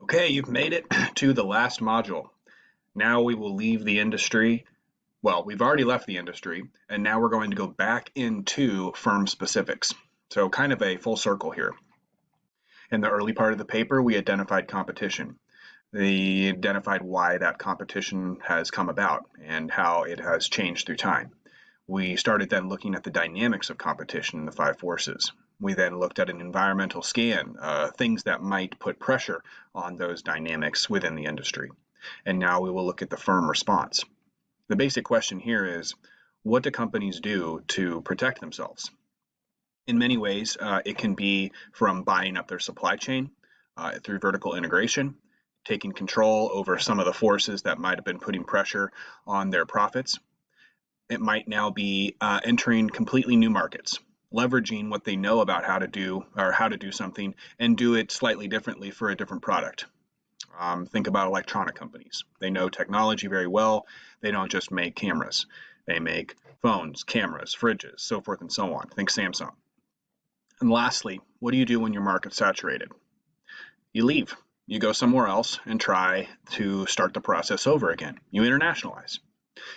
Okay, you've made it to the last module. Now we will leave the industry. Well, we've already left the industry, and now we're going to go back into firm specifics. So kind of a full circle here. In the early part of the paper, we identified competition. We identified why that competition has come about and how it has changed through time. We started then looking at the dynamics of competition and the five forces. We then looked at an environmental scan, things that might put pressure on those dynamics within the industry. And now we will look at the firm response. The basic question here is, what do companies do to protect themselves? In many ways, it can be from buying up their supply chain through vertical integration, taking control over some of the forces that might have been putting pressure on their profits. It might now be entering completely new markets, leveraging what they know about how to do something and do it slightly differently for a different product. Think about electronic companies. They know technology very well. They don't just make cameras. They make phones, cameras, fridges, so forth and so on. Think Samsung. And lastly, what do you do when your market's saturated? You leave. You go somewhere else and try to start the process over again. You internationalize.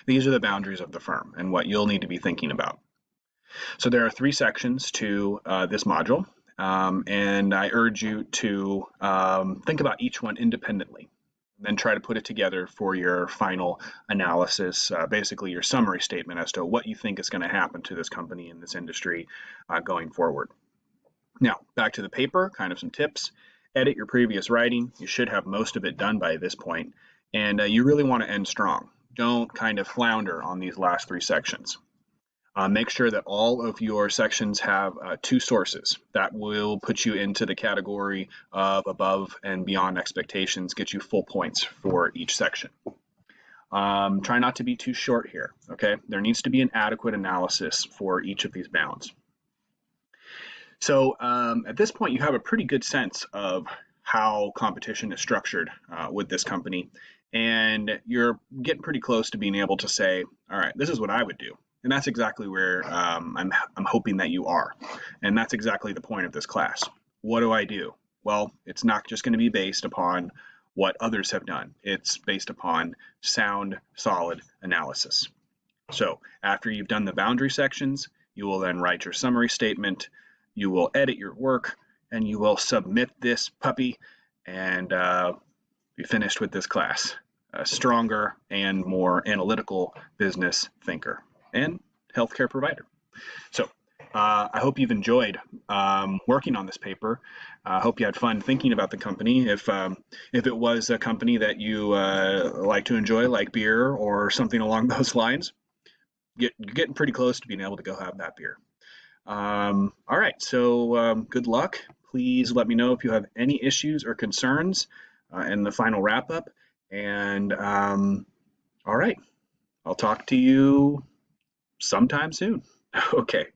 These are the boundaries of the firm and what you'll need to be thinking about. So there are three sections to this module, and I urge you to think about each one independently, then try to put it together for your final analysis, basically your summary statement as to what you think is going to happen to this company and this industry going forward. Now, back to the paper, kind of some tips. Edit your previous writing. You should have most of it done by this point, and you really want to end strong. Don't kind of flounder on these last three sections. Make sure that all of your sections have two sources. That will put you into the category of above and beyond expectations, get you full points for each section. Try not to be too short here, okay? There needs to be an adequate analysis for each of these bounds. So at this point, you have a pretty good sense of how competition is structured with this company, and you're getting pretty close to being able to say, all right, this is what I would do. And that's exactly where I'm hoping that you are. And that's exactly the point of this class. What do I do? Well, it's not just going to be based upon what others have done. It's based upon sound, solid analysis. So after you've done the boundary sections, you will then write your summary statement, you will edit your work, and you will submit this puppy and be finished with this class. A stronger and more analytical business thinker and healthcare provider. So I hope you've enjoyed working on this paper. I hope you had fun thinking about the company. If it was a company that you like to enjoy, like beer or something along those lines, you're getting pretty close to being able to go have that beer. All right, so good luck. Please let me know if you have any issues or concerns in the final wrap-up. And all right, I'll talk to you sometime soon. Okay.